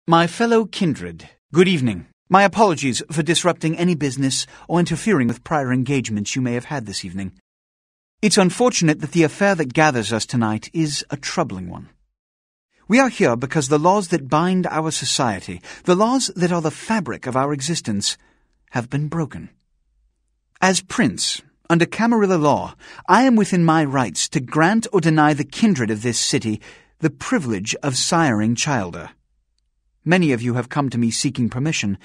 My fellow kindred, good evening. My apologies for disrupting any business or interfering with prior engagements you may have had this evening. It's unfortunate that the affair that gathers us tonight is a troubling one. We are here because the laws that bind our society, the laws that are the fabric of our existence, have been broken. As prince, under Camarilla law, I am within my rights to grant or deny the kindred of this city the privilege of siring childer. Many of you have come to me seeking permission,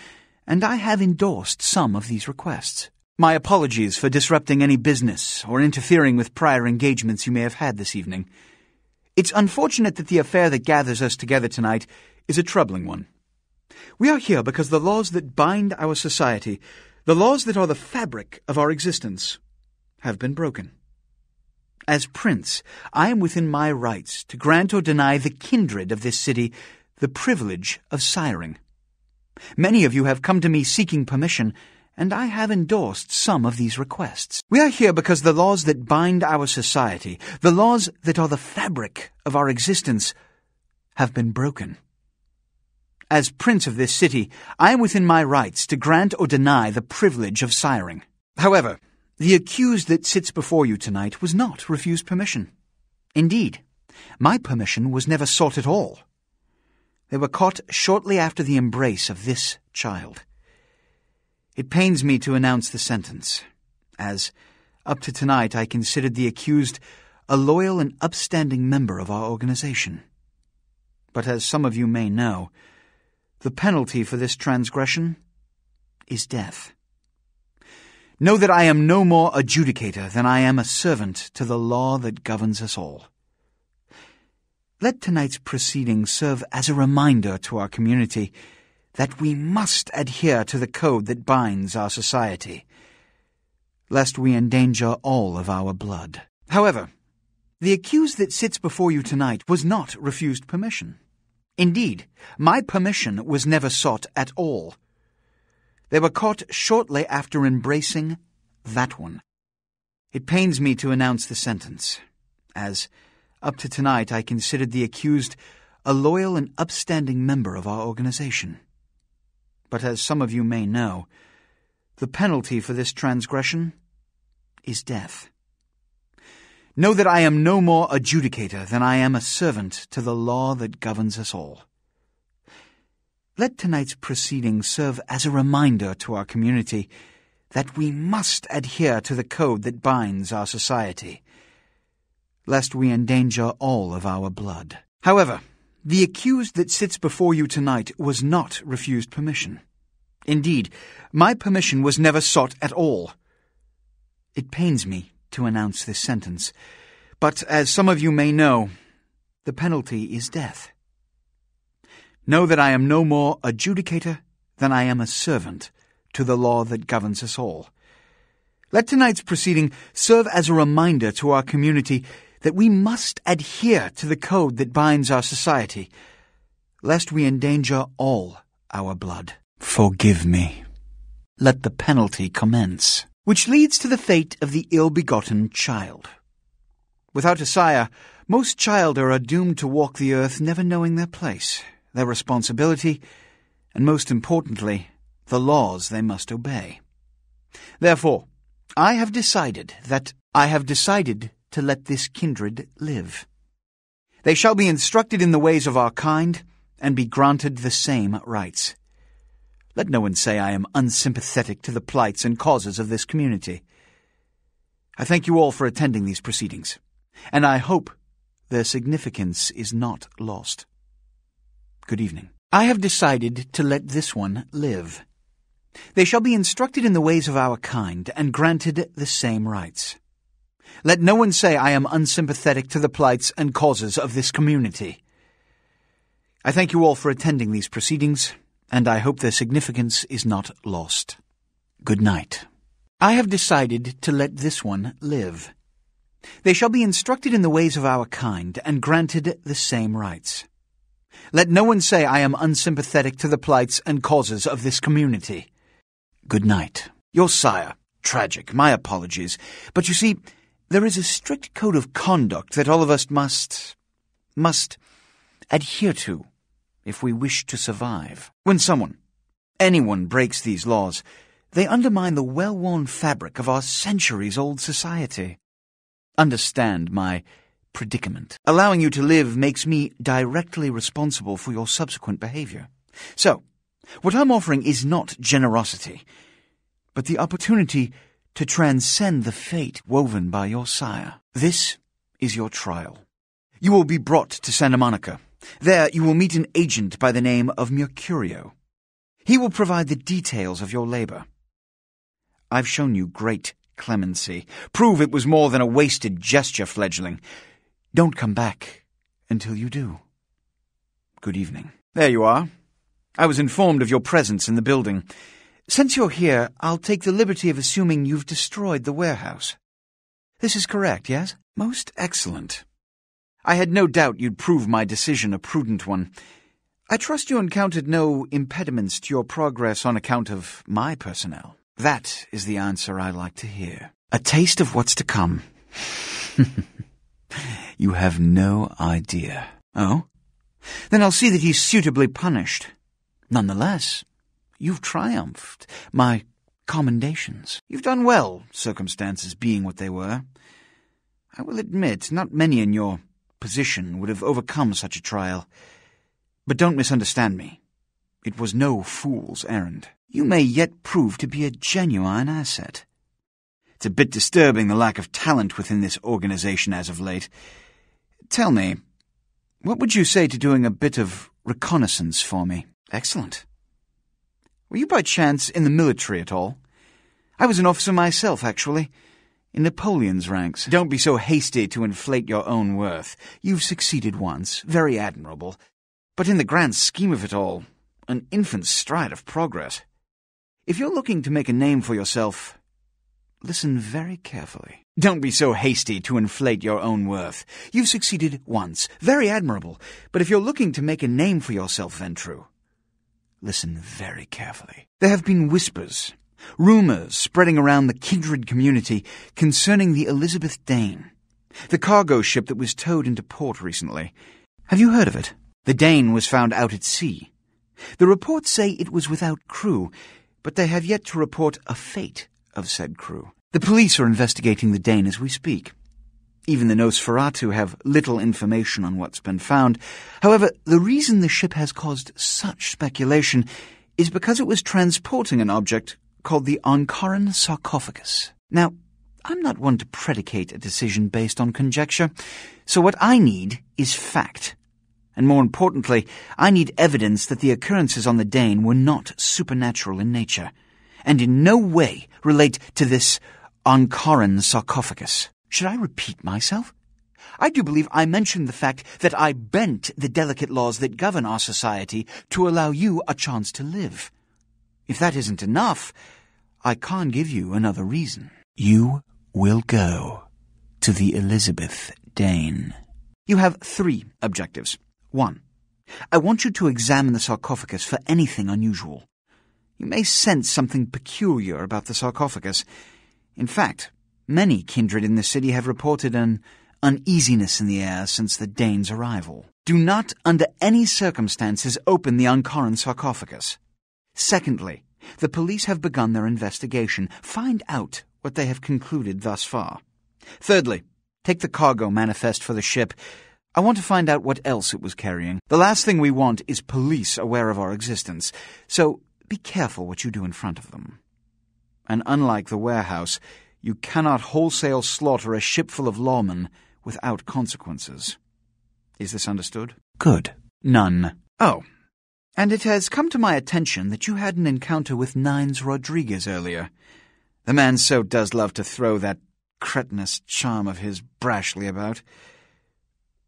and I have endorsed some of these requests. My apologies for disrupting any business or interfering with prior engagements you may have had this evening. It's unfortunate that the affair that gathers us together tonight is a troubling one. We are here because the laws that bind our society, the laws that are the fabric of our existence, have been broken. As prince, I am within my rights to grant or deny the kindred of this city the privilege of siring. Many of you have come to me seeking permission, and I have endorsed some of these requests. We are here because the laws that bind our society, the laws that are the fabric of our existence, have been broken. As prince of this city, I am within my rights to grant or deny the privilege of siring. However, the accused that sits before you tonight was not refused permission. Indeed, my permission was never sought at all. They were caught shortly after the embrace of this child. It pains me to announce the sentence, as, up to tonight, I considered the accused a loyal and upstanding member of our organization. But as some of you may know, the penalty for this transgression is death. Know that I am no more adjudicator than I am a servant to the law that governs us all. Let tonight's proceedings serve as a reminder to our community that we must adhere to the code that binds our society, lest we endanger all of our blood. However, the accused that sits before you tonight was not refused permission. Indeed, my permission was never sought at all. They were caught shortly after embracing that one. It pains me to announce the sentence, as up to tonight, I considered the accused a loyal and upstanding member of our organization. But as some of you may know, the penalty for this transgression is death. Know that I am no more adjudicator than I am a servant to the law that governs us all. Let tonight's proceedings serve as a reminder to our community that we must adhere to the code that binds our society, lest we endanger all of our blood. However, the accused that sits before you tonight was not refused permission. Indeed, my permission was never sought at all. It pains me to announce this sentence, but as some of you may know, the penalty is death. Know that I am no more adjudicator than I am a servant to the law that governs us all. Let tonight's proceeding serve as a reminder to our community that we must adhere to the code that binds our society, lest we endanger all our blood. Forgive me. Let the penalty commence, which leads to the fate of the ill-begotten child. Without a sire, most childer are doomed to walk the earth never knowing their place, their responsibility, and most importantly, the laws they must obey. Therefore, I have decided to let this kindred live. They shall be instructed in the ways of our kind and be granted the same rights. Let no one say I am unsympathetic to the plights and causes of this community. I thank you all for attending these proceedings, and I hope their significance is not lost. Good evening. I have decided to let this one live. They shall be instructed in the ways of our kind and granted the same rights. Let no one say I am unsympathetic to the plights and causes of this community. I thank you all for attending these proceedings, and I hope their significance is not lost. Good night. I have decided to let this one live. They shall be instructed in the ways of our kind and granted the same rights. Let no one say I am unsympathetic to the plights and causes of this community. Good night. Your sire. Tragic. My apologies. But you see, there is a strict code of conduct that all of us must adhere to. if we wish to survive. When anyone breaks these laws, they undermine the well-worn fabric of our centuries-old society. Understand my predicament. Allowing you to live makes me directly responsible for your subsequent behavior. So, what I'm offering is not generosity, but the opportunity to transcend the fate woven by your sire. This is your trial. You will be brought to Santa Monica. There you will meet an agent by the name of Mercurio. He will provide the details of your labor. I've shown you great clemency. Prove it was more than a wasted gesture, fledgling. Don't come back until you do. Good evening. There you are. I was informed of your presence in the building. Since you're here, I'll take the liberty of assuming you've destroyed the warehouse. This is correct, yes? Most excellent. I had no doubt you'd prove my decision a prudent one. I trust you encountered no impediments to your progress on account of my personnel. That is the answer I like to hear. A taste of what's to come. You have no idea. Oh? Then I'll see that he's suitably punished. Nonetheless, you've triumphed. My commendations. You've done well, circumstances being what they were. I will admit, not many in your position would have overcome such a trial. But don't misunderstand me. It was no fool's errand. You may yet prove to be a genuine asset. It's a bit disturbing, the lack of talent within this organization as of late. Tell me, what would you say to doing a bit of reconnaissance for me? Excellent. Were you by chance in the military at all? I was an officer myself, actually, in Napoleon's ranks. Don't be so hasty to inflate your own worth. You've succeeded once, very admirable. But in the grand scheme of it all, an infant stride of progress. If you're looking to make a name for yourself, listen very carefully. Don't be so hasty to inflate your own worth. You've succeeded once, very admirable. But if you're looking to make a name for yourself, Ventru, listen very carefully. There have been whispers, rumors spreading around the kindred community concerning the Elizabeth Dane, the cargo ship that was towed into port recently. Have you heard of it? The Dane was found out at sea. The reports say it was without crew, but they have yet to report a fate of said crew. The police are investigating the Dane as we speak. Even the Nosferatu have little information on what's been found. However, the reason the ship has caused such speculation is because it was transporting an object called the Ankaran sarcophagus. Now, I'm not one to predicate a decision based on conjecture, so what I need is fact. And more importantly, I need evidence that the occurrences on the Dane were not supernatural in nature, and in no way relate to this Ankaran sarcophagus. Should I repeat myself? I do believe I mentioned the fact that I bent the delicate laws that govern our society to allow you a chance to live. If that isn't enough, I can't give you another reason. You will go to the Elizabeth Dane. You have 3 objectives. 1. I want you to examine the sarcophagus for anything unusual. You may sense something peculiar about the sarcophagus. In fact, many kindred in the city have reported an uneasiness in the air since the Dane's arrival. Do not, under any circumstances, open the Ankaran sarcophagus. Secondly, the police have begun their investigation. Find out what they have concluded thus far. Thirdly, take the cargo manifest for the ship. I want to find out what else it was carrying. The last thing we want is police aware of our existence, so be careful what you do in front of them. And unlike the warehouse, you cannot wholesale slaughter a ship full of lawmen without consequences. Is this understood? Good. None. Oh, and it has come to my attention that you had an encounter with Nines Rodriguez earlier. The man so does love to throw that cretinous charm of his brashly about.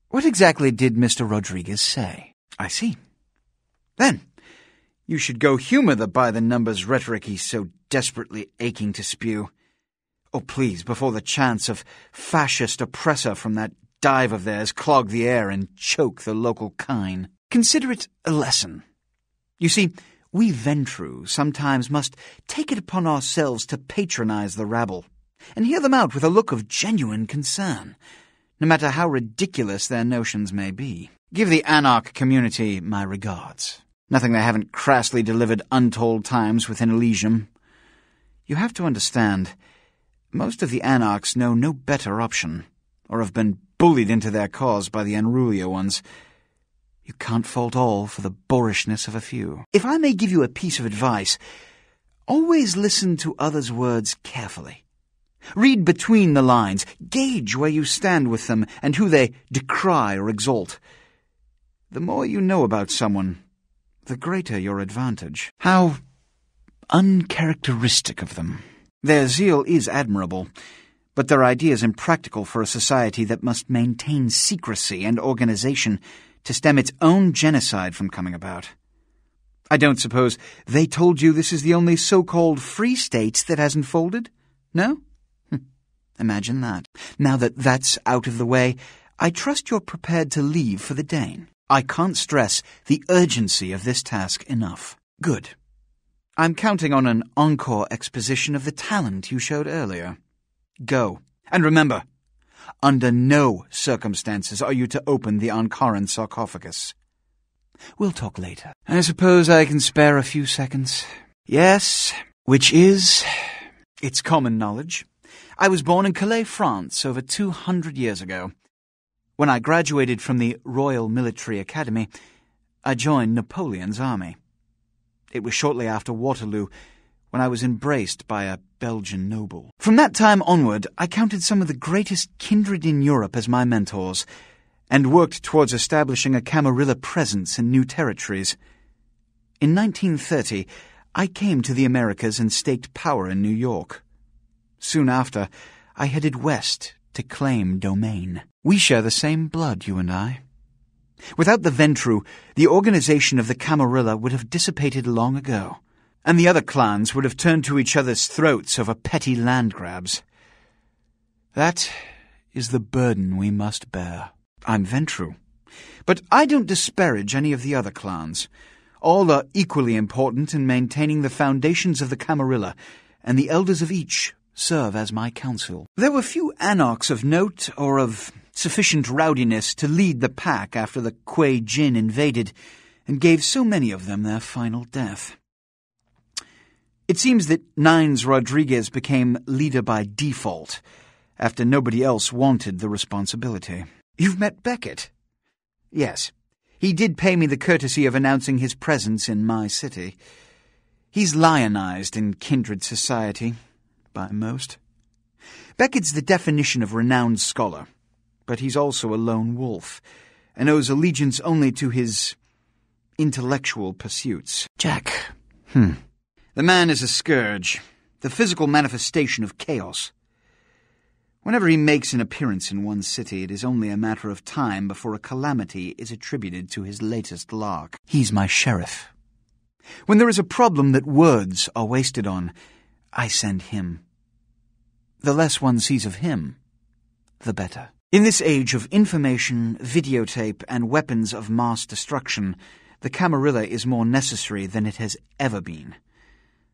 What exactly did Mr. Rodriguez say? I see. Then, you should go humor the by-the-numbers rhetoric he's so desperately aching to spew. Oh, please, before the chance of fascist oppressor from that dive of theirs clog the air and choke the local kine. Consider it a lesson. You see, we Ventru sometimes must take it upon ourselves to patronize the rabble, and hear them out with a look of genuine concern. no matter how ridiculous their notions may be. Give the Anarch community my regards. Nothing they haven't crassly delivered untold times within Elysium. You have to understand, most of the Anarchs know no better option, or have been bullied into their cause by the unrulier ones. You can't fault all for the boorishness of a few. If I may give you a piece of advice, always listen to others' words carefully. Read between the lines, gauge where you stand with them and who they decry or exalt. The more you know about someone, the greater your advantage. How uncharacteristic of them. Their zeal is admirable, but their ideas impractical for a society that must maintain secrecy and organization to stem its own genocide from coming about. I don't suppose they told you this is the only so-called free state that hasn't folded? No? Imagine that. Now that that's out of the way, I trust you're prepared to leave for the Dane. I can't stress the urgency of this task enough. Good. I'm counting on an encore exposition of the talent you showed earlier. Go. And remember, under no circumstances are you to open the Ankaran sarcophagus. We'll talk later. I suppose I can spare a few seconds. Yes, which is... It's common knowledge. I was born in Calais, France, over 200 years ago. When I graduated from the Royal Military Academy, I joined Napoleon's army. It was shortly after Waterloo, when I was embraced by a Belgian noble. From that time onward, I counted some of the greatest kindred in Europe as my mentors, and worked towards establishing a Camarilla presence in new territories. In 1930, I came to the Americas and staked power in New York. Soon after, I headed west to claim domain. We share the same blood, you and I. Without the Ventru, the organization of the Camarilla would have dissipated long ago, and the other clans would have turned to each other's throats over petty land grabs. That is the burden we must bear. I'm Ventru, but I don't disparage any of the other clans. All are equally important in maintaining the foundations of the Camarilla, and the elders of each serve as my counsel. There were few anarchs of note or of sufficient rowdiness to lead the pack after the Kuei Jin invaded and gave so many of them their final death. It seems that Nines Rodriguez became leader by default, after nobody else wanted the responsibility. You've met Beckett? Yes. He did pay me the courtesy of announcing his presence in my city. He's lionized in kindred society, by most. Beckett's the definition of renowned scholar, but he's also a lone wolf, and owes allegiance only to his intellectual pursuits. Jack. The man is a scourge, the physical manifestation of chaos. Whenever he makes an appearance in one city, it is only a matter of time before a calamity is attributed to his latest lark. He's my sheriff. When there is a problem that words are wasted on, I send him. The less one sees of him, the better. In this age of information, videotape, and weapons of mass destruction, the Camarilla is more necessary than it has ever been.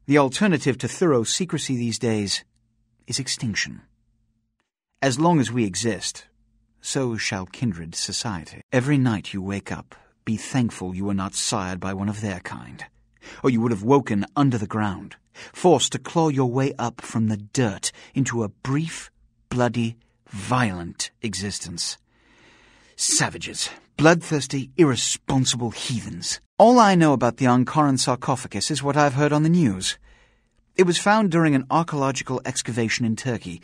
The alternative to thorough secrecy these days is extinction. As long as we exist, so shall kindred society. Every night you wake up, be thankful you were not sired by one of their kind, or you would have woken under the ground, forced to claw your way up from the dirt into a brief, bloody, violent existence. Savages, bloodthirsty, irresponsible heathens. All I know about the Ankaran sarcophagus is what I've heard on the news. It was found during an archaeological excavation in Turkey,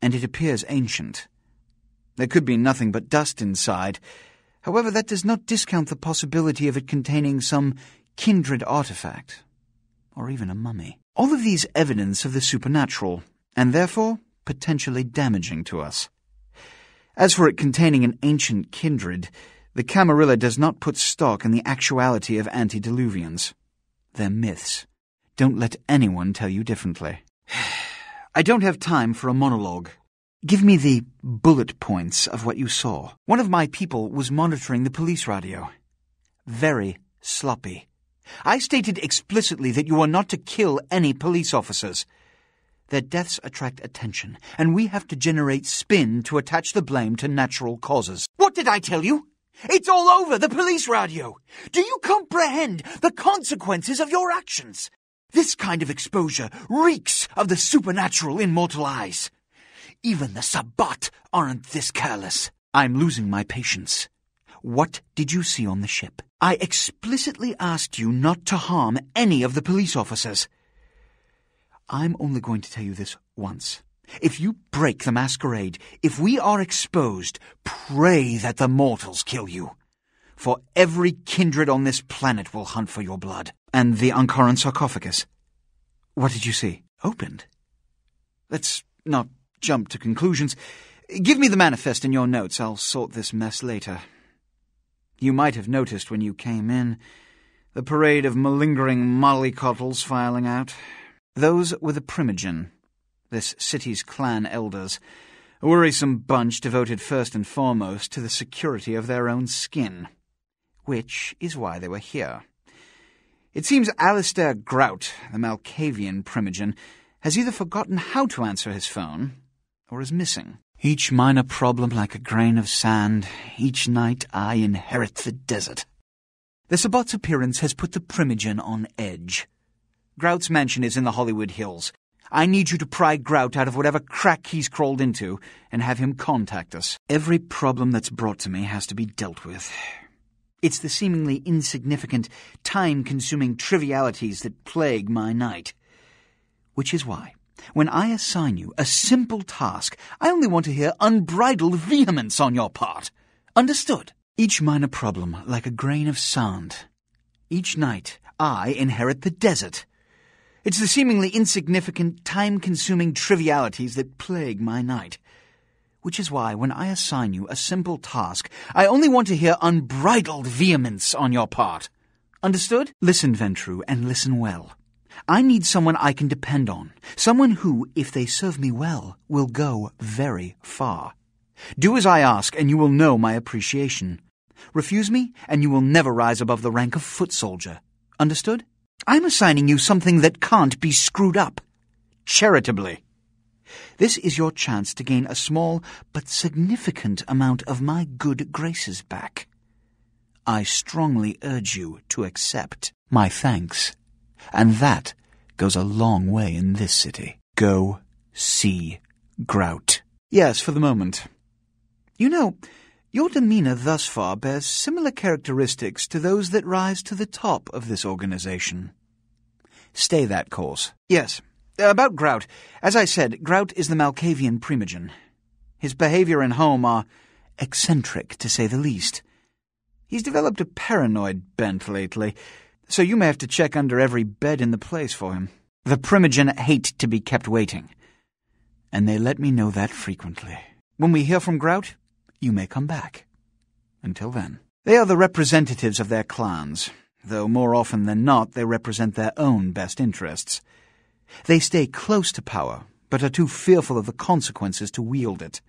and it appears ancient. There could be nothing but dust inside. However, that does not discount the possibility of it containing some kindred artifact, or even a mummy. All of these evidence of the supernatural, and therefore potentially damaging to us. As for it containing an ancient kindred, the Camarilla does not put stock in the actuality of antediluvians. They're myths. Don't let anyone tell you differently. I don't have time for a monologue. Give me the bullet points of what you saw. One of my people was monitoring the police radio. Very sloppy. I stated explicitly that you are not to kill any police officers. Their deaths attract attention, and we have to generate spin to attach the blame to natural causes. What did I tell you? It's all over the police radio. Do you comprehend the consequences of your actions? This kind of exposure reeks of the supernatural in mortal eyes. Even the Sabbat aren't this careless. I'm losing my patience. What did you see on the ship? I explicitly asked you not to harm any of the police officers. I'm only going to tell you this once. If you break the Masquerade, if we are exposed, pray that the mortals kill you. For every kindred on this planet will hunt for your blood. And the Ankaran sarcophagus. What did you see? Opened? Let's not jump to conclusions. Give me the manifest in your notes. I'll sort this mess later. You might have noticed when you came in the parade of malingering mollycoddles filing out. Those were the Primogen, this city's clan elders, a worrisome bunch devoted first and foremost to the security of their own skin, which is why they were here. It seems Alistair Grout, the Malkavian Primogen, has either forgotten how to answer his phone or is missing. Each minor problem like a grain of sand, each night I inherit the desert. The Sabbat's appearance has put the Primogen on edge. Grout's mansion is in the Hollywood Hills. I need you to pry Grout out of whatever crack he's crawled into and have him contact us. Every problem that's brought to me has to be dealt with. It's the seemingly insignificant, time-consuming trivialities that plague my night. Which is why, when I assign you a simple task, I only want to hear unbridled vehemence on your part. Understood? Each minor problem like a grain of sand. Each night I inherit the desert. It's the seemingly insignificant, time-consuming trivialities that plague my night. Which is why, when I assign you a simple task, I only want to hear unbridled vehemence on your part. Understood? Listen, Ventru, and listen well. I need someone I can depend on. Someone who, if they serve me well, will go very far. Do as I ask, and you will know my appreciation. Refuse me, and you will never rise above the rank of foot soldier. Understood? I'm assigning you something that can't be screwed up. Charitably. This is your chance to gain a small but significant amount of my good graces back. I strongly urge you to accept my thanks. And that goes a long way in this city. Go see Grout. Yes, for the moment. You know, your demeanor thus far bears similar characteristics to those that rise to the top of this organization. Stay that course. Yes, about Grout. As I said, Grout is the Malkavian Primogen. His behavior and home are eccentric, to say the least. He's developed a paranoid bent lately, so you may have to check under every bed in the place for him. The Primogen hate to be kept waiting, and they let me know that frequently. When we hear from Grout, you may come back. Until then. They are the representatives of their clans, though more often than not they represent their own best interests. They stay close to power, but are too fearful of the consequences to wield it.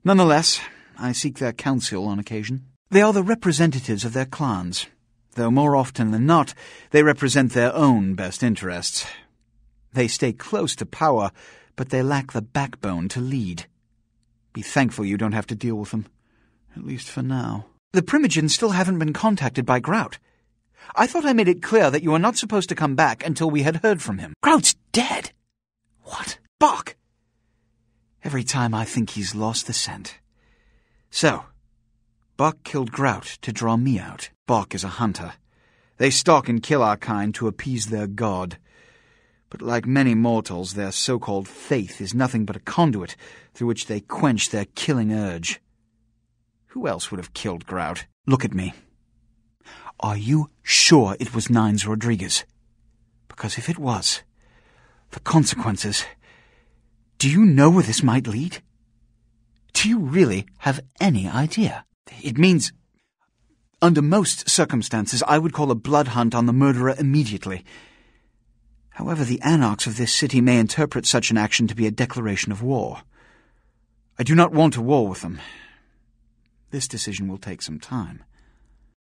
Nonetheless, I seek their counsel on occasion. They are the representatives of their clans, though more often than not they represent their own best interests. They stay close to power, but they lack the backbone to lead. Be thankful you don't have to deal with them, at least for now. The Primogens still haven't been contacted by Grout. I thought I made it clear that you were not supposed to come back until we had heard from him. Grout's dead! What? Bok! Every time I think he's lost the scent. So, Bok killed Grout to draw me out. Bok is a hunter. They stalk and kill our kind to appease their god. But like many mortals, their so-called faith is nothing but a conduit through which they quench their killing urge. Who else would have killed Grout? Look at me. Are you sure it was Nines Rodriguez? Because if it was, the consequences... Do you know where this might lead? Do you really have any idea? It means... Under most circumstances, I would call a blood hunt on the murderer immediately. However, the anarchs of this city may interpret such an action to be a declaration of war. I do not want a war with them. This decision will take some time.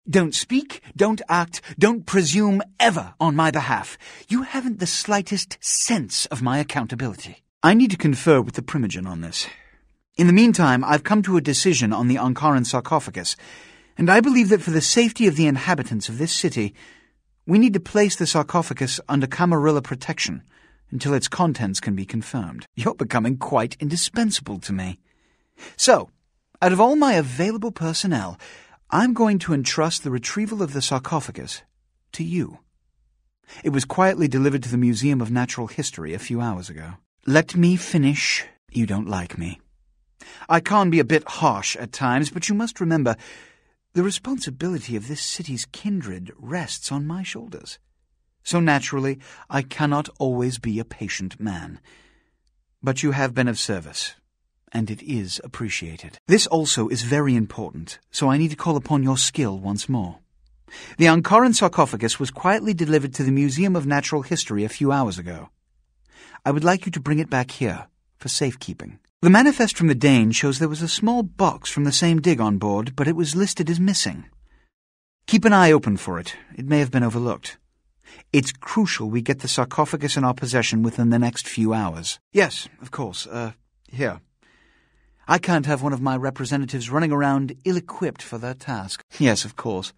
Don't speak, don't act, don't presume ever on my behalf. You haven't the slightest sense of my accountability. I need to confer with the Primogen on this. In the meantime, I've come to a decision on the Ankaran sarcophagus, and I believe that for the safety of the inhabitants of this city, we need to place the sarcophagus under Camarilla protection until its contents can be confirmed. You're becoming quite indispensable to me. So, out of all my available personnel, I'm going to entrust the retrieval of the sarcophagus to you. It was quietly delivered to the Museum of Natural History a few hours ago. Let me finish. You don't like me. I can be a bit harsh at times, but you must remember, the responsibility of this city's kindred rests on my shoulders. So naturally, I cannot always be a patient man. But you have been of service, and it is appreciated. This also is very important, so I need to call upon your skill once more. The Ankaran sarcophagus was quietly delivered to the Museum of Natural History a few hours ago. I would like you to bring it back here for safekeeping. The manifest from the Dane shows there was a small box from the same dig on board, but it was listed as missing. Keep an eye open for it. It may have been overlooked. It's crucial we get the sarcophagus in our possession within the next few hours. Yes, of course. Here. I can't have one of my representatives running around ill-equipped for that task. Yes, of course.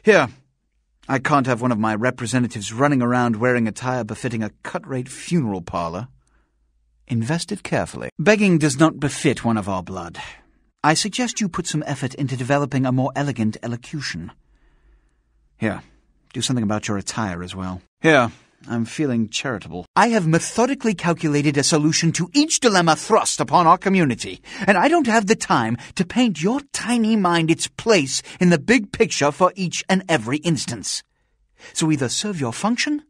Here. I can't have one of my representatives running around wearing attire befitting a cut-rate funeral parlor. Invest it carefully. Begging does not befit one of our blood. I suggest you put some effort into developing a more elegant elocution. Here. Do something about your attire as well. Here, I'm feeling charitable. I have methodically calculated a solution to each dilemma thrust upon our community, and I don't have the time to paint your tiny mind its place in the big picture for each and every instance. So either serve your function,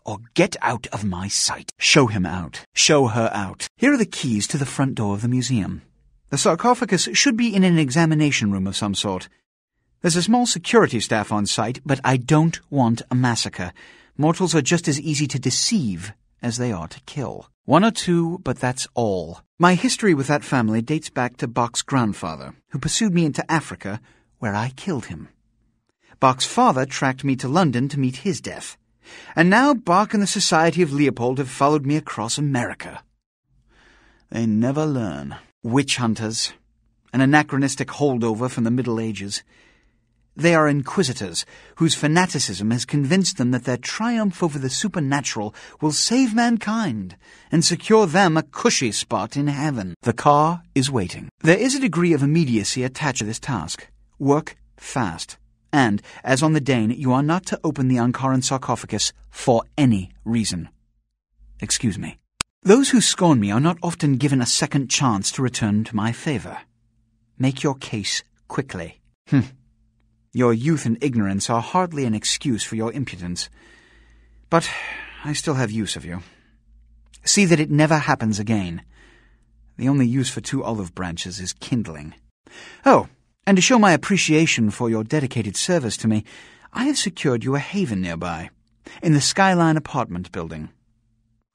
or get out of my sight. Show him out. Show her out. Here are the keys to the front door of the museum. The sarcophagus should be in an examination room of some sort. There's a small security staff on site, but I don't want a massacre. Mortals are just as easy to deceive as they are to kill. 1 or 2, but that's all. My history with that family dates back to Bach's grandfather, who pursued me into Africa, where I killed him. Bach's father tracked me to London to meet his death. And now Bach and the Society of Leopold have followed me across America. They never learn. Witch hunters. An anachronistic holdover from the Middle Ages. They are inquisitors, whose fanaticism has convinced them that their triumph over the supernatural will save mankind and secure them a cushy spot in heaven. The car is waiting. There is a degree of immediacy attached to this task. Work fast. And, as on the Dane, you are not to open the Ankaran sarcophagus for any reason. Excuse me. Those who scorn me are not often given a second chance to return to my favor. Make your case quickly. Your youth and ignorance are hardly an excuse for your impudence. But I still have use of you. See that it never happens again. The only use for 2 olive branches is kindling. Oh, and to show my appreciation for your dedicated service to me, I have secured you a haven nearby, in the Skyline apartment building.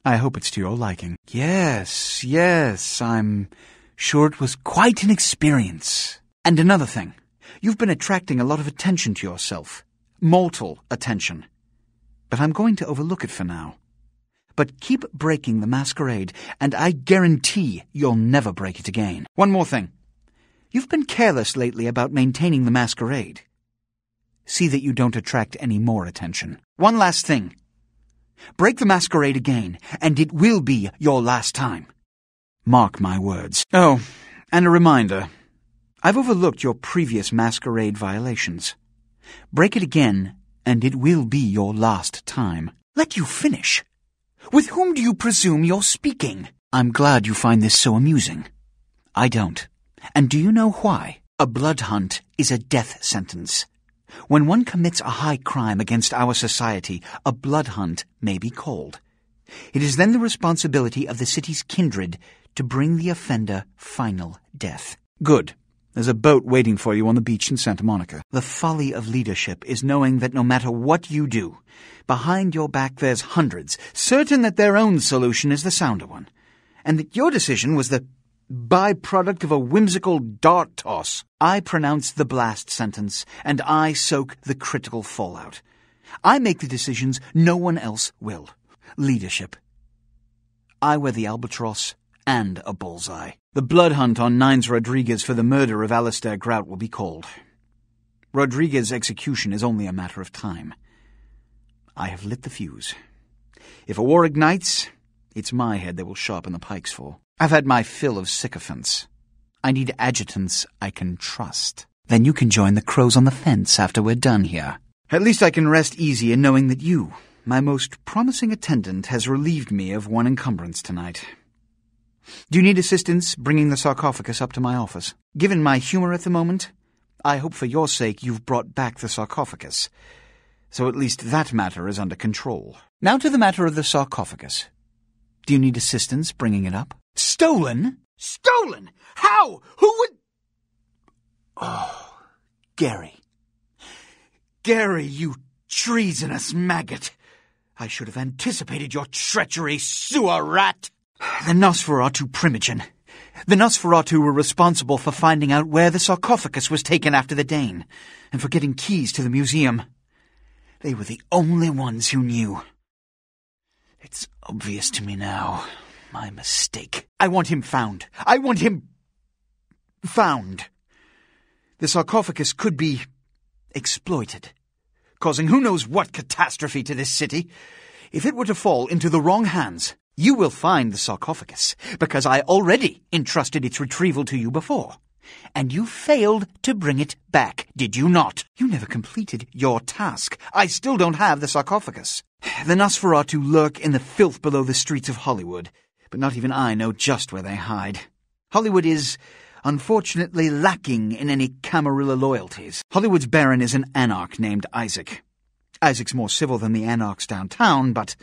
I hope it's to your liking. Yes, I'm sure it was quite an experience. And another thing. You've been attracting a lot of attention to yourself. Mortal attention. But I'm going to overlook it for now. But keep breaking the masquerade, and I guarantee you'll never break it again. One more thing. You've been careless lately about maintaining the masquerade. See that you don't attract any more attention. One last thing. Break the masquerade again, and it will be your last time. Mark my words. Oh, and a reminder. I've overlooked your previous masquerade violations. Break it again, and it will be your last time. Let you finish. With whom do you presume you're speaking? I'm glad you find this so amusing. I don't. And do you know why? A blood hunt is a death sentence. When one commits a high crime against our society, a blood hunt may be called. It is then the responsibility of the city's kindred to bring the offender final death. Good. There's a boat waiting for you on the beach in Santa Monica. The folly of leadership is knowing that no matter what you do, behind your back there's hundreds, certain that their own solution is the sounder one, and that your decision was the byproduct of a whimsical dart toss. I pronounce the blast sentence, and I soak the critical fallout. I make the decisions no one else will. Leadership. I wear the albatross and a bullseye. The blood hunt on Nines Rodriguez for the murder of Alistair Grout will be called. Rodriguez's execution is only a matter of time. I have lit the fuse. If a war ignites, it's my head they will sharpen the pikes for. I've had my fill of sycophants. I need adjutants I can trust. Then you can join the crows on the fence after we're done here. At least I can rest easy in knowing that you, my most promising attendant, has relieved me of one encumbrance tonight. Do you need assistance bringing the sarcophagus up to my office? Given my humor at the moment, I hope for your sake you've brought back the sarcophagus, so at least that matter is under control. Now to the matter of the sarcophagus. Do you need assistance bringing it up? Stolen? Stolen? How? Who would... Oh, Gary. Gary, you treasonous maggot. I should have anticipated your treachery, sewer rat. The Nosferatu Primogen. The Nosferatu were responsible for finding out where the sarcophagus was taken after the Dane, and for getting keys to the museum. They were the only ones who knew. It's obvious to me now. My mistake. I want him found. I want him... found. The sarcophagus could be exploited, causing who knows what catastrophe to this city. If it were to fall into the wrong hands, you will find the sarcophagus, because I already entrusted its retrieval to you before. And you failed to bring it back, did you not? You never completed your task. I still don't have the sarcophagus. The Nosferatu lurk in the filth below the streets of Hollywood, but not even I know just where they hide. Hollywood is, unfortunately, lacking in any Camarilla loyalties. Hollywood's baron is an anarch named Isaac. Isaac's more civil than the anarchs downtown, but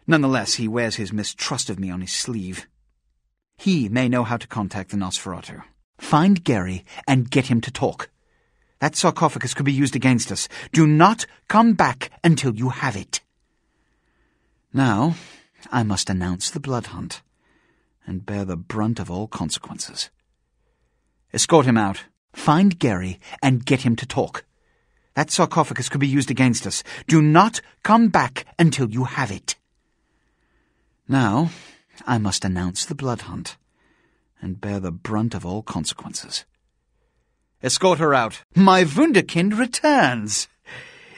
nonetheless he wears his mistrust of me on his sleeve. He may know how to contact the Nosferatu. Find Gary and get him to talk. That sarcophagus could be used against us. Do not come back until you have it. Now, I must announce the blood hunt, and bear the brunt of all consequences. Escort him out. Find Gary and get him to talk. That sarcophagus could be used against us. Do not come back until you have it. Now, I must announce the blood hunt, and bear the brunt of all consequences. Escort her out. My Wunderkind returns.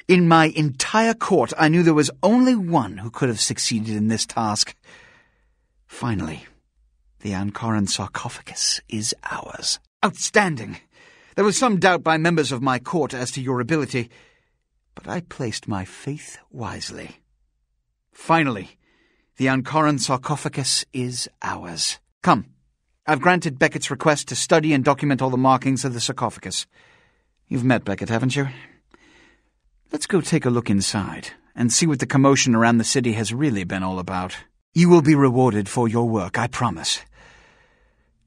In my entire court, I knew there was only one who could have succeeded in this task. Finally, the Ankaran sarcophagus is ours. Outstanding! There was some doubt by members of my court as to your ability, but I placed my faith wisely. Finally, the Ankaran sarcophagus is ours. Come. I've granted Beckett's request to study and document all the markings of the sarcophagus. You've met Beckett, haven't you? Let's go take a look inside and see what the commotion around the city has really been all about. You will be rewarded for your work, I promise.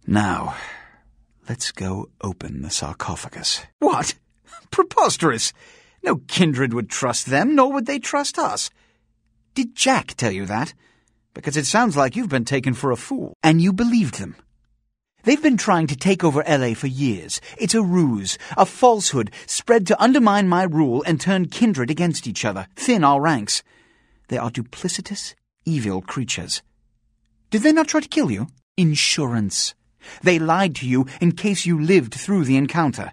Now, let's go open the sarcophagus. What? Preposterous! No kindred would trust them, nor would they trust us. Did Jack tell you that? Because it sounds like you've been taken for a fool, and you believed them. They've been trying to take over L.A. for years. It's a ruse, a falsehood, spread to undermine my rule and turn kindred against each other, thin our ranks. They are duplicitous, evil creatures. Did they not try to kill you? Insurance. They lied to you in case you lived through the encounter.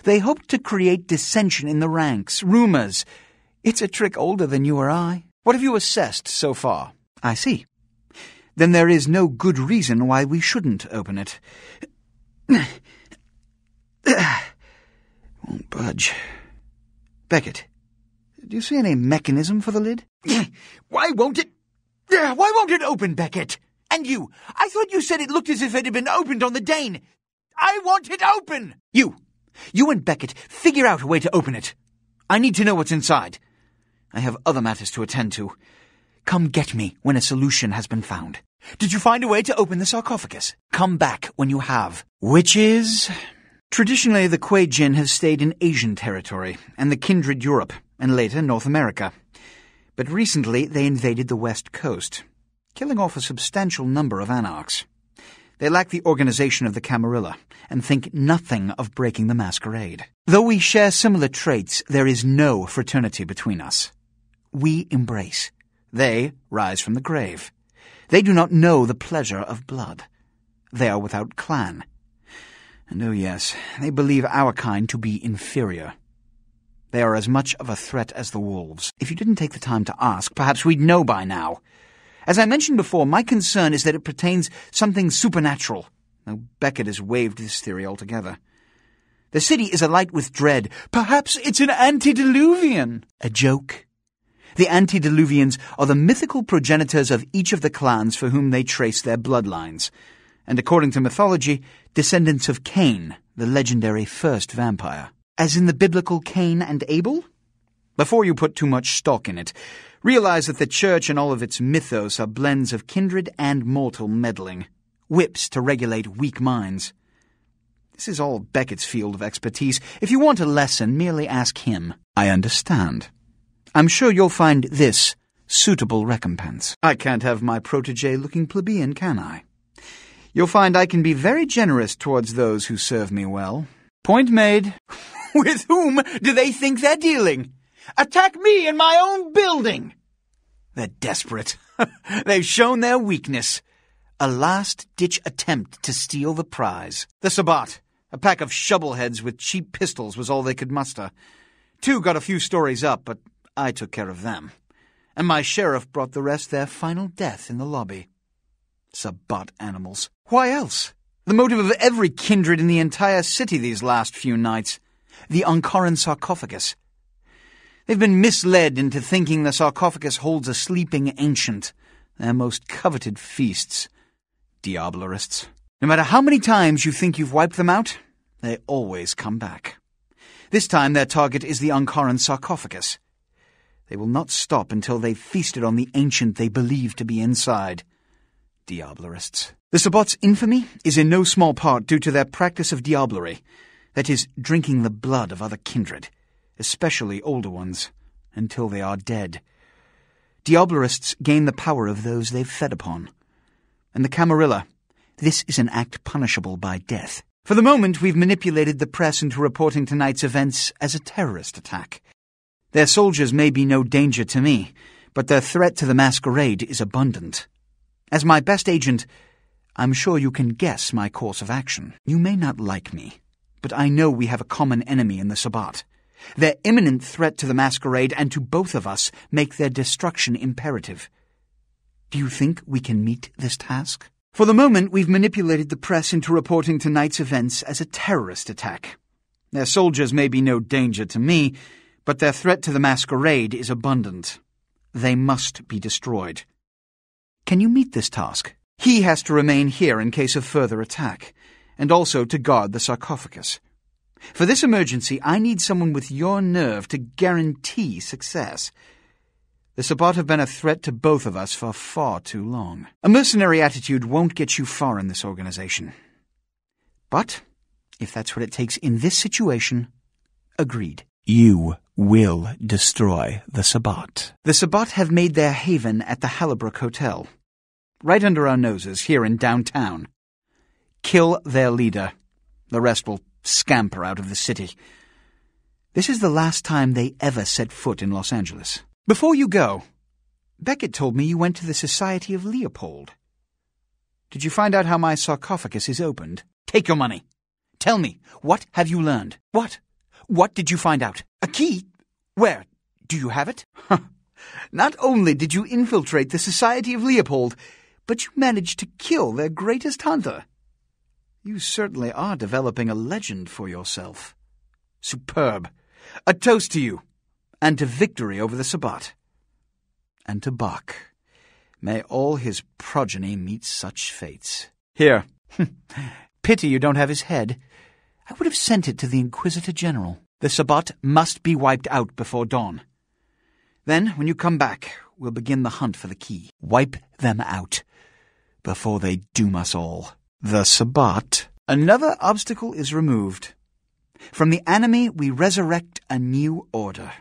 They hoped to create dissension in the ranks, rumors. It's a trick older than you or I. What have you assessed so far? I see. Then there is no good reason why we shouldn't open it. Won't budge. Beckett, do you see any mechanism for the lid? Why won't it open, Beckett? And you, I thought you said it looked as if it had been opened on the Dane. I want it open! You and Beckett, figure out a way to open it. I need to know what's inside. I have other matters to attend to. Come get me when a solution has been found. Did you find a way to open the sarcophagus? Come back when you have. Which is... Traditionally, the Kuei Jin have stayed in Asian territory, and the kindred Europe, and later North America. But recently they invaded the West Coast, killing off a substantial number of anarchs. They lack the organization of the Camarilla, and think nothing of breaking the Masquerade. Though we share similar traits, there is no fraternity between us. We embrace. They rise from the grave. They do not know the pleasure of blood. They are without clan. And oh yes, they believe our kind to be inferior. They are as much of a threat as the wolves. If you didn't take the time to ask, perhaps we'd know by now. As I mentioned before, my concern is that it pertains something supernatural, though Beckett has waived this theory altogether. The city is alight with dread. Perhaps it's an antediluvian. A joke? The antediluvians are the mythical progenitors of each of the clans for whom they trace their bloodlines, and according to mythology, descendants of Cain, the legendary first vampire. As in the biblical Cain and Abel? Before you put too much stock in it, realize that the church and all of its mythos are blends of kindred and mortal meddling, whips to regulate weak minds. This is all Beckett's field of expertise. If you want a lesson, merely ask him. I understand. I'm sure you'll find this suitable recompense. I can't have my protege looking plebeian, can I? You'll find I can be very generous towards those who serve me well. Point made. With whom do they think they're dealing? Attack me in my own building! They're desperate. They've shown their weakness. A last-ditch attempt to steal the prize. The Sabbat, a pack of shovelheads with cheap pistols, was all they could muster. 2 got a few stories up, but I took care of them. And my sheriff brought the rest their final death in the lobby. Sabbat animals. Why else? The motive of every kindred in the entire city these last few nights. The Ankaran sarcophagus. They've been misled into thinking the sarcophagus holds a sleeping ancient, their most coveted feasts. Diabolarists. No matter how many times you think you've wiped them out, they always come back. This time their target is the Ankaran sarcophagus. They will not stop until they've feasted on the ancient they believe to be inside. Diabolarists. The Sabbat's infamy is in no small part due to their practice of diablerie, that is, drinking the blood of other kindred, especially older ones, until they are dead. Diabolarists gain the power of those they've fed upon. And the Camarilla, this is an act punishable by death. For the moment, we've manipulated the press into reporting tonight's events as a terrorist attack. Their soldiers may be no danger to me, but their threat to the Masquerade is abundant. As my best agent, I'm sure you can guess my course of action. You may not like me, but I know we have a common enemy in the Sabbat. Their imminent threat to the Masquerade and to both of us make their destruction imperative. Do you think we can meet this task? For the moment, we've manipulated the press into reporting tonight's events as a terrorist attack. Their soldiers may be no danger to me, but their threat to the Masquerade is abundant. They must be destroyed. Can you meet this task? He has to remain here in case of further attack, and also to guard the sarcophagus. For this emergency, I need someone with your nerve to guarantee success. The Sabbat have been a threat to both of us for far too long. A mercenary attitude won't get you far in this organization. But, if that's what it takes in this situation, agreed. You will destroy the Sabbat. The Sabbat have made their haven at the Hallibrook Hotel, right under our noses here in downtown. Kill their leader. The rest will scamper out of the city. This is the last time they ever set foot in Los Angeles. Before you go, Beckett told me you went to the Society of Leopold. Did you find out how my sarcophagus is opened? Take your money. Tell me, what have you learned? What? What did you find out? A key? Where? Do you have it? Not only did you infiltrate the Society of Leopold, but you managed to kill their greatest hunter. You certainly are developing a legend for yourself. Superb. A toast to you, and to victory over the Sabbat. And to Bach. May all his progeny meet such fates. Here. Pity you don't have his head. I would have sent it to the Inquisitor General. The Sabbat must be wiped out before dawn. Then, when you come back, we'll begin the hunt for the key. Wipe them out before they doom us all. The Sabbat. Another obstacle is removed. From the enemy we resurrect a new order.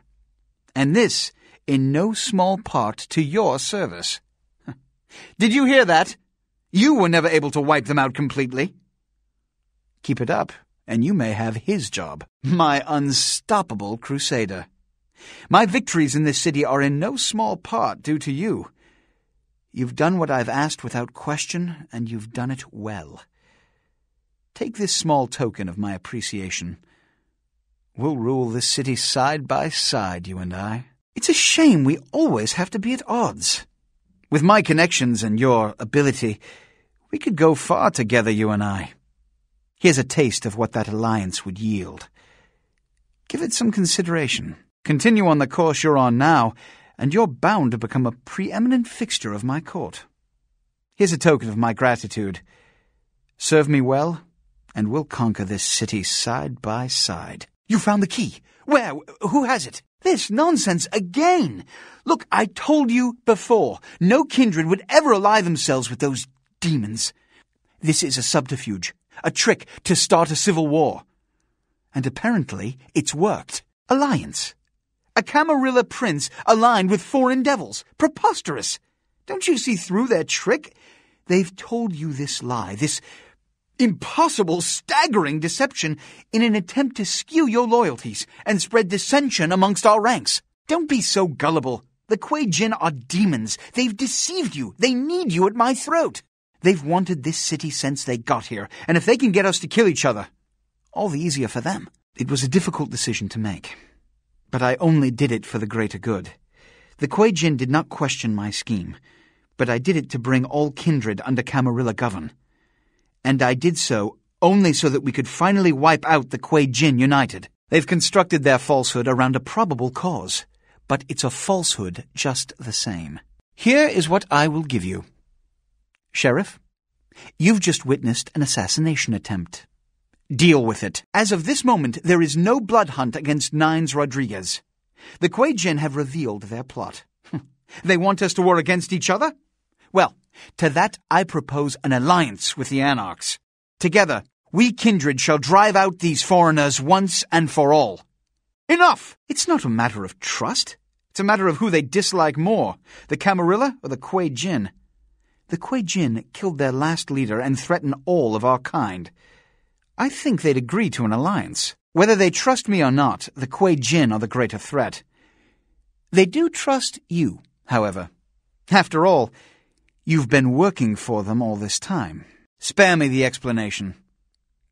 And this in no small part to your service. Did you hear that? You were never able to wipe them out completely. Keep it up, and you may have his job, my unstoppable crusader. My victories in this city are in no small part due to you. You've done what I've asked without question, and you've done it well. Take this small token of my appreciation. We'll rule this city side by side, you and I. It's a shame we always have to be at odds. With my connections and your ability, we could go far together, you and I. Here's a taste of what that alliance would yield. Give it some consideration. Continue on the course you're on now, and you're bound to become a preeminent fixture of my court. Here's a token of my gratitude. Serve me well, and we'll conquer this city side by side. You found the key. Where? Who has it? This nonsense again. Look, I told you before, no kindred would ever ally themselves with those demons. This is a subterfuge, a trick to start a civil war. And apparently it's worked. Alliance. A Camarilla prince aligned with foreign devils. Preposterous. Don't you see through their trick? They've told you this lie, this impossible, staggering deception in an attempt to skew your loyalties and spread dissension amongst our ranks. Don't be so gullible. The Kuei Jin are demons. They've deceived you. They need you at my throat. They've wanted this city since they got here, and if they can get us to kill each other, all the easier for them. It was a difficult decision to make, but I only did it for the greater good. The Kuei Jin did not question my scheme, but I did it to bring all kindred under Camarilla govern. And I did so only so that we could finally wipe out the Kuei Jin united. They've constructed their falsehood around a probable cause, but it's a falsehood just the same. Here is what I will give you. Sheriff, you've just witnessed an assassination attempt. Deal with it. As of this moment, there is no blood hunt against Nines Rodriguez. The Kuei Jin have revealed their plot. They want us to war against each other? Well, to that I propose an alliance with the Anarchs. Together, we kindred shall drive out these foreigners once and for all. Enough! It's not a matter of trust. It's a matter of who they dislike more, the Camarilla or the Kuei Jin. The Kuei Jin killed their last leader and threaten all of our kind. I think they'd agree to an alliance. Whether they trust me or not, the Kuei Jin are the greater threat. They do trust you, however. After all, you've been working for them all this time. Spare me the explanation.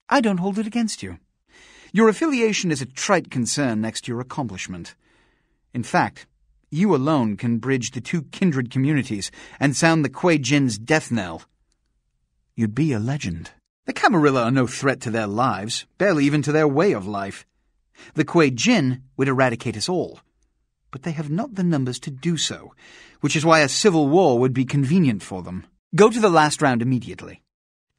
I don't hold it against you. Your affiliation is a trite concern next to your accomplishment. In fact, you alone can bridge the two kindred communities and sound the Kuei Jin's death knell. You'd be a legend. The Camarilla are no threat to their lives, barely even to their way of life. The Kuei Jin would eradicate us all, but they have not the numbers to do so, which is why a civil war would be convenient for them. Go to the last round immediately.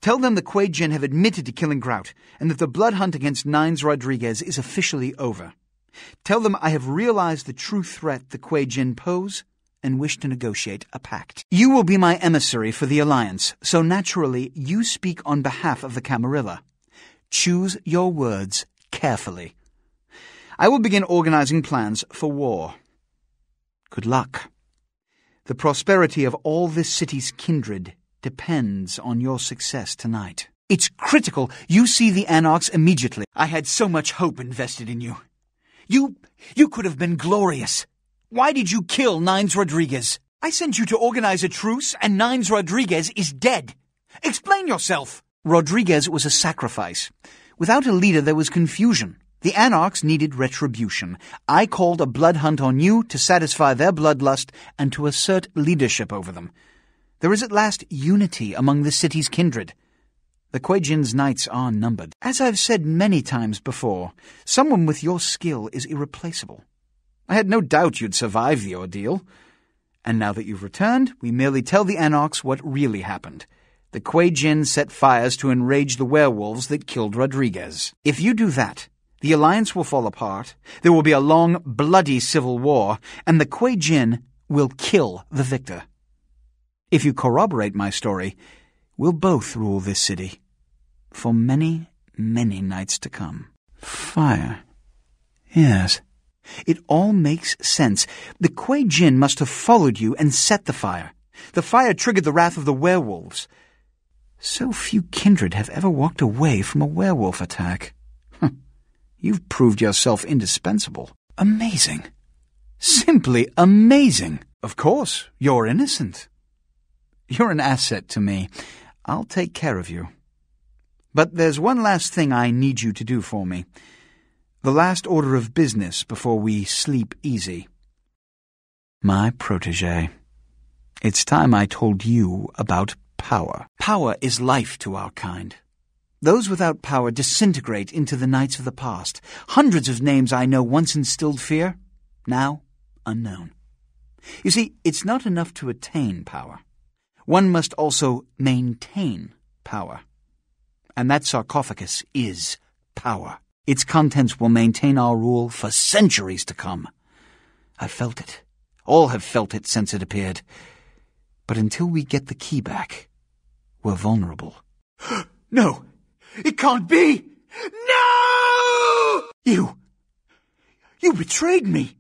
Tell them the Kuei Jin have admitted to killing Grout, and that the blood hunt against Nines Rodriguez is officially over. Tell them I have realized the true threat the Kuei Jin pose, and wish to negotiate a pact. You will be my emissary for the alliance, so naturally you speak on behalf of the Camarilla. Choose your words carefully. I will begin organizing plans for war. Good luck. The prosperity of all this city's kindred depends on your success tonight. It's critical you see the Anarchs immediately. I had so much hope invested in you. You could have been glorious. Why did you kill Nines Rodriguez? I sent you to organize a truce, and Nines Rodriguez is dead. Explain yourself. Rodriguez was a sacrifice. Without a leader, there was confusion. The Anarchs needed retribution. I called a blood hunt on you to satisfy their bloodlust and to assert leadership over them. There is at last unity among the city's kindred. The Kuei Jin's nights are numbered. As I've said many times before, someone with your skill is irreplaceable. I had no doubt you'd survive the ordeal. And now that you've returned, we merely tell the Anarchs what really happened. The Kuei Jin set fires to enrage the werewolves that killed Rodriguez. If you do that, the alliance will fall apart, there will be a long, bloody civil war, and the Kuei Jin will kill the victor. If you corroborate my story, we'll both rule this city for many, many nights to come. Fire. Yes. It all makes sense. The Kuei Jin must have followed you and set the fire. The fire triggered the wrath of the werewolves. So few kindred have ever walked away from a werewolf attack. You've proved yourself indispensable. Amazing. Simply amazing. Of course, you're innocent. You're an asset to me. I'll take care of you. But there's one last thing I need you to do for me. The last order of business before we sleep easy. My protégé. It's time I told you about power. Power is life to our kind. Those without power disintegrate into the nights of the past. Hundreds of names I know once instilled fear, now unknown. You see, it's not enough to attain power. One must also maintain power. And that sarcophagus is power. Its contents will maintain our rule for centuries to come. I've felt it. All have felt it since it appeared. But until we get the key back, we're vulnerable. No! It can't be! No! You betrayed me.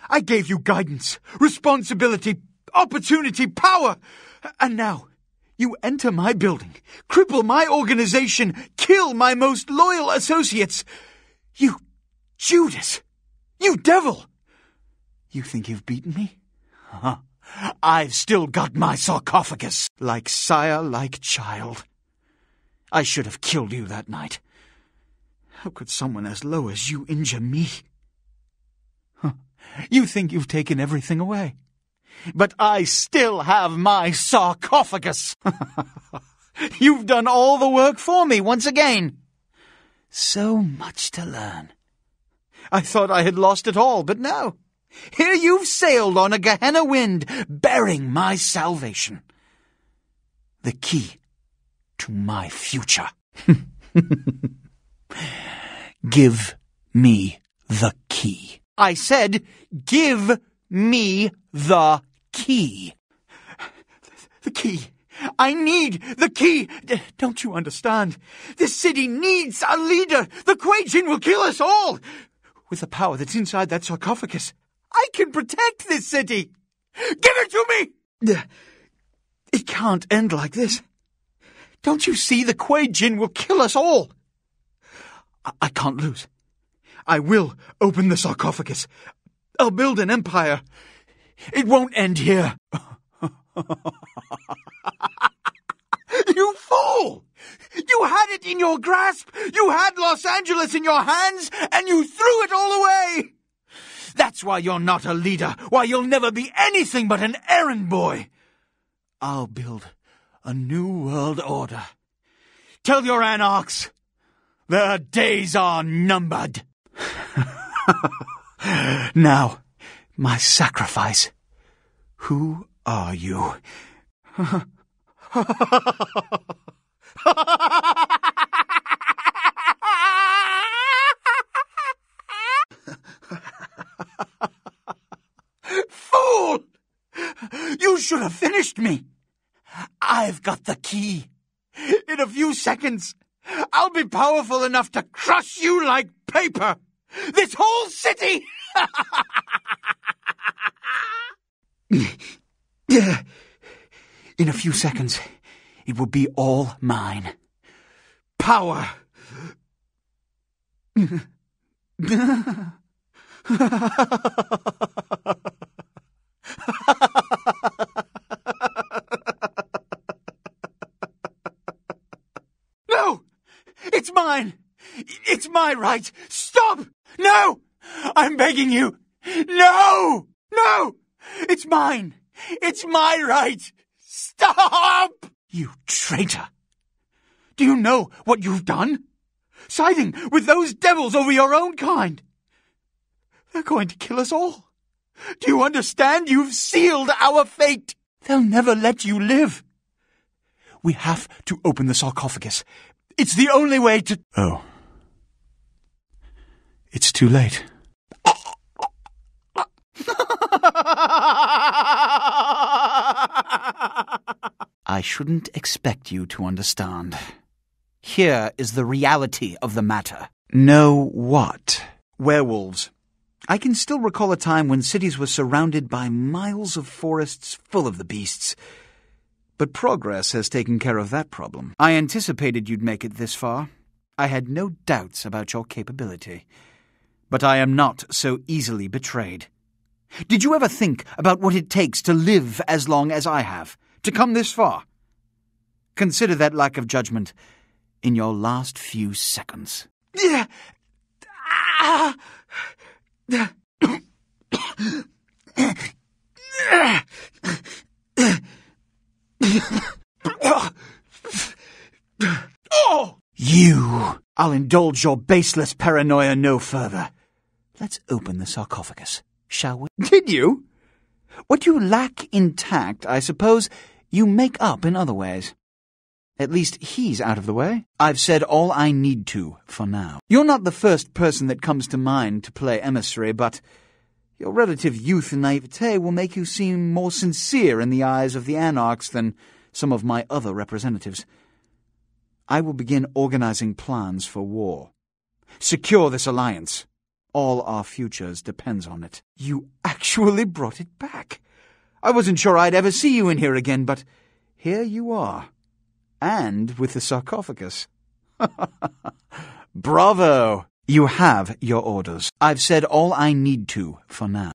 I gave you guidance, responsibility, opportunity, power. And now, you enter my building, cripple my organization, kill my most loyal associates. You Judas! You devil! You think you've beaten me? Huh. I've still got my sarcophagus, like sire, like child. I should have killed you that night. How could someone as low as you injure me? Huh. You think you've taken everything away. But I still have my sarcophagus. You've done all the work for me once again. So much to learn. I thought I had lost it all, but no. Here you've sailed on a Gehenna wind, bearing my salvation. The key to my future. Give me the key. I said, give me the key. The key. I need the key. Don't you understand? This city needs a leader. The Quajin will kill us all. With the power that's inside that sarcophagus, I can protect this city. Give it to me! It can't end like this. Don't you see the Quajin will kill us all? I can't lose. I will open the sarcophagus. I'll build an empire. It won't end here. You fool! You had it in your grasp. You had Los Angeles in your hands, and you threw it all away. That's why you're not a leader, why you'll never be anything but an errand boy. I'll build a new world order. Tell your anarchs, their days are numbered. Now, my sacrifice. Who are you? Fool! You should have finished me. I've got the key. In a few seconds, I'll be powerful enough to crush you like paper. This whole city! In a few seconds, it will be all mine. Power! No! It's mine! It's my right! Stop! No! I'm begging you! No! No! It's mine! It's my right! Stop! You traitor! Do you know what you've done? Siding with those devils over your own kind! They're going to kill us all. Do you understand? You've sealed our fate. They'll never let you live. We have to open the sarcophagus. It's the only way to... Oh. It's too late. I shouldn't expect you to understand. Here is the reality of the matter. Know what? Werewolves. I can still recall a time when cities were surrounded by miles of forests full of the beasts. But progress has taken care of that problem. I anticipated you'd make it this far. I had no doubts about your capability. But I am not so easily betrayed. Did you ever think about what it takes to live as long as I have, to come this far? Consider that lack of judgment in your last few seconds. You! I'll indulge your baseless paranoia no further. Let's open the sarcophagus, shall we? Did you? What you lack in tact, I suppose, you make up in other ways. At least he's out of the way. I've said all I need to, for now. You're not the first person that comes to mind to play emissary, but your relative youth and naivete will make you seem more sincere in the eyes of the Anarchs than some of my other representatives. I will begin organizing plans for war. Secure this alliance. All our futures depends on it. You actually brought it back. I wasn't sure I'd ever see you in here again, but here you are. And with the sarcophagus. Bravo! You have your orders. I've said all I need to for now.